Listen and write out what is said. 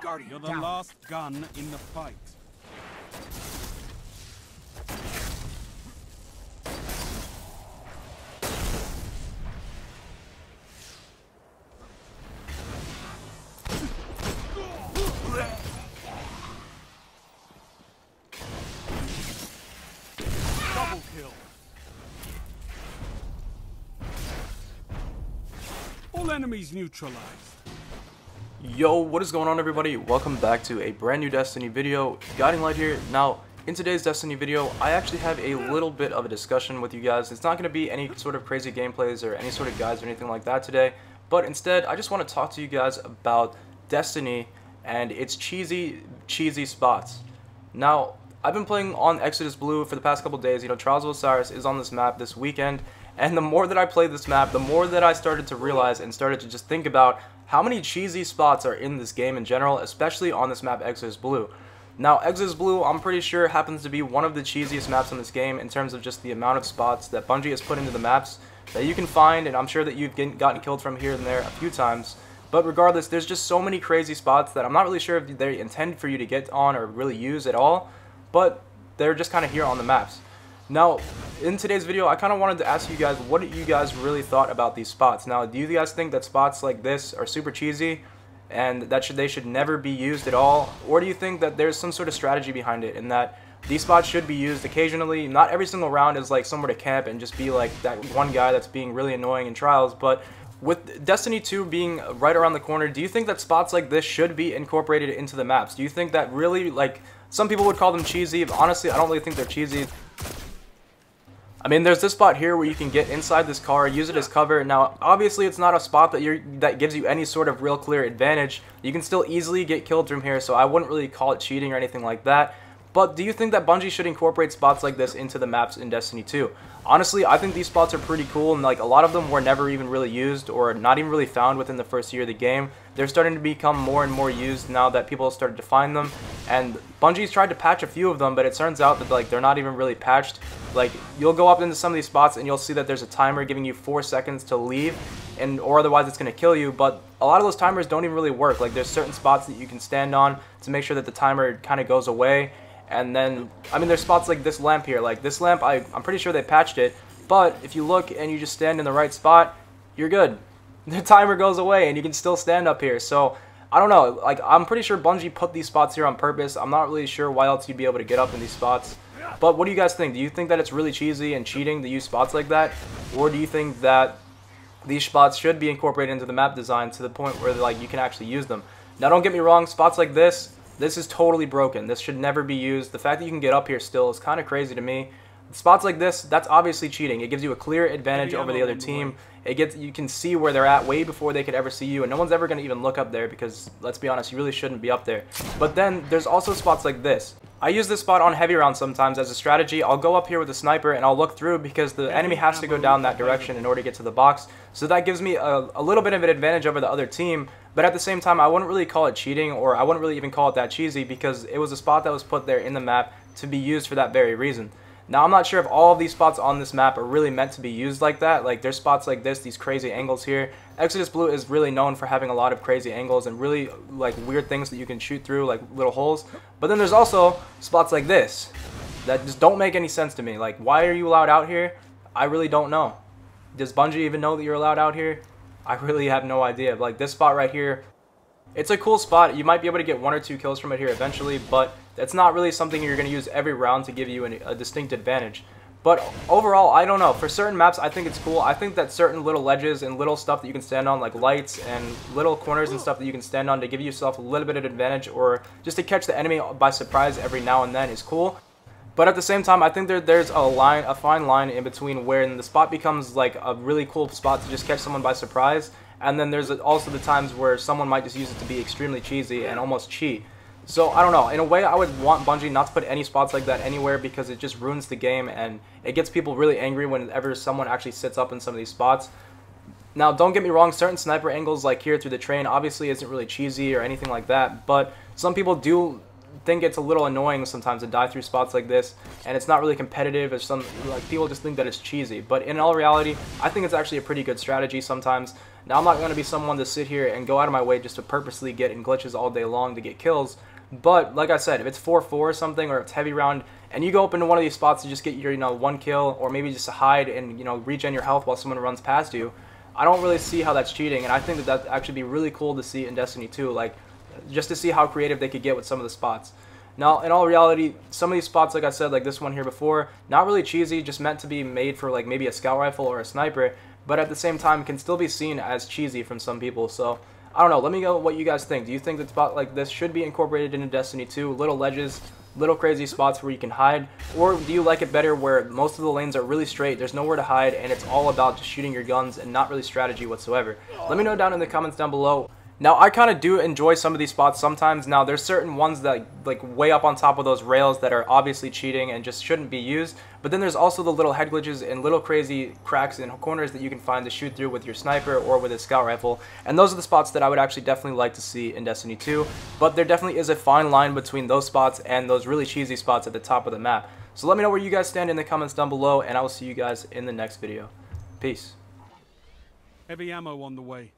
You're the last gun in the fight. Double kill. All enemies neutralized. Yo, what is going on, everybody? Welcome back to a brand new Destiny video. Guiding Light here. Now, in today's Destiny video, I actually have a little bit of a discussion with you guys. It's not going to be any sort of crazy gameplays or any sort of guides or anything like that today, but instead, I just want to talk to you guys about Destiny and its cheesy spots. Now, I've been playing on Exodus Blue for the past couple days. You know, Trials of Osiris is on this map this weekend, and the more that I played this map, the more that I started to realize and started to just think about how many cheesy spots are in this game in general, especially on this map Exodus Blue. Now, Exodus Blue, I'm pretty sure, happens to be one of the cheesiest maps in this game in terms of just the amount of spots that Bungie has put into the maps that you can find, and I'm sure that you've gotten killed from here and there a few times. But regardless, there's just so many crazy spots that I'm not really sure if they intend for you to get on or really use at all, but they're just kind of here on the maps. Now, in today's video, I kind of wanted to ask you guys, what you guys really thought about these spots. Now, do you guys think that spots like this are super cheesy and that they should never be used at all? Or do you think that there's some sort of strategy behind it and that these spots should be used occasionally? Not every single round is like somewhere to camp and just be like that one guy that's being really annoying in Trials, but with Destiny 2 being right around the corner, do you think that spots like this should be incorporated into the maps? Do you think that really, like, some people would call them cheesy, but honestly, I don't really think they're cheesy. I mean, there's this spot here where you can get inside this car, use it as cover. Now, obviously, it's not a spot that gives you any sort of real clear advantage. You can still easily get killed from here, so I wouldn't really call it cheating or anything like that. But do you think that Bungie should incorporate spots like this into the maps in Destiny 2? Honestly, I think these spots are pretty cool, and like a lot of them were never even really used or not even really found within the first year of the game. They're starting to become more and more used now that people have started to find them, and Bungie's tried to patch a few of them, but it turns out that like they're not even really patched. Like, you'll go up into some of these spots and you'll see that there's a timer giving you 4 seconds to leave, or otherwise it's going to kill you, but a lot of those timers don't even really work. Like, there's certain spots that you can stand on to make sure that the timer kind of goes away. And then, I mean, there's spots like this lamp here. Like, this lamp, I'm pretty sure they patched it, but if you look and you just stand in the right spot, you're good. The timer goes away and you can still stand up here. So, I don't know. Like, I'm pretty sure Bungie put these spots here on purpose. I'm not really sure why else you'd be able to get up in these spots. But what do you guys think? Do you think that it's really cheesy and cheating to use spots like that? Or do you think that these spots should be incorporated into the map design to the point where, like, you can actually use them? Now, don't get me wrong. Spots like this is totally broken. This should never be used. The fact that you can get up here still is kind of crazy to me. Spots like this, that's obviously cheating. It gives you a clear advantage over the other team. You can see where they're at way before they could ever see you, and no one's ever going to even look up there because, let's be honest, you really shouldn't be up there. But then there's also spots like this. I use this spot on heavy rounds sometimes as a strategy. I'll go up here with a sniper and I'll look through because the enemy has to go down that direction in order to get to the box. So that gives me a little bit of an advantage over the other team. But at the same time, I wouldn't really call it cheating, or I wouldn't really even call it that cheesy, because it was a spot that was put there in the map to be used for that very reason. Now, I'm not sure if all of these spots on this map are really meant to be used like that. Like, there's spots like this, these crazy angles here. Exodus Blue is really known for having a lot of crazy angles and really, like, weird things that you can shoot through, like little holes. But then there's also spots like this that just don't make any sense to me. Like, why are you allowed out here? I really don't know. Does Bungie even know that you're allowed out here? I really have no idea. Like, this spot right here, it's a cool spot. You might be able to get 1 or 2 kills from it here eventually, but it's not really something you're going to use every round to give you a distinct advantage. But overall, I don't know. For certain maps, I think it's cool. I think that certain little ledges and little stuff that you can stand on, like lights and little corners and stuff that you can stand on to give yourself a little bit of advantage, or just to catch the enemy by surprise every now and then, is cool. But at the same time, I think there's a fine line in between where the spot becomes like a really cool spot to just catch someone by surprise, and then there's also the times where someone might just use it to be extremely cheesy and almost cheat. So, I don't know. In a way, I would want Bungie not to put any spots like that anywhere, because it just ruins the game and it gets people really angry whenever someone actually sits up in some of these spots. Now, don't get me wrong, certain sniper angles like here through the train obviously isn't really cheesy or anything like that, but some people do think it's a little annoying sometimes to die through spots like this, and it's not really competitive, as people just think that it's cheesy. But in all reality, I think it's actually a pretty good strategy sometimes. Now, I'm not going to be someone to sit here and go out of my way just to purposely get in glitches all day long to get kills. But, like I said, if it's 4-4 or something, or it's heavy round, and you go up into one of these spots to just get your, one kill, or maybe just to hide and, regen your health while someone runs past you, I don't really see how that's cheating, and I think that that'd actually be really cool to see in Destiny 2, like, just to see how creative they could get with some of the spots. Now, in all reality, some of these spots, like I said, like this one here before, not really cheesy, just meant to be made for, like, maybe a scout rifle or a sniper, but at the same time can still be seen as cheesy from some people, so I don't know. Let me know what you guys think. Do you think that spot like this should be incorporated into Destiny 2? Little ledges, little crazy spots where you can hide? Or do you like it better where most of the lanes are really straight, there's nowhere to hide, and it's all about just shooting your guns and not really strategy whatsoever? Let me know down in the comments down below. Now, I kind of do enjoy some of these spots sometimes. Now, there's certain ones that, like, way up on top of those rails that are obviously cheating and just shouldn't be used. But then there's also the little head glitches and little crazy cracks and corners that you can find to shoot through with your sniper or with a scout rifle. And those are the spots that I would actually definitely like to see in Destiny 2. But there definitely is a fine line between those spots and those really cheesy spots at the top of the map. So let me know where you guys stand in the comments down below, and I will see you guys in the next video. Peace. Heavy ammo on the way.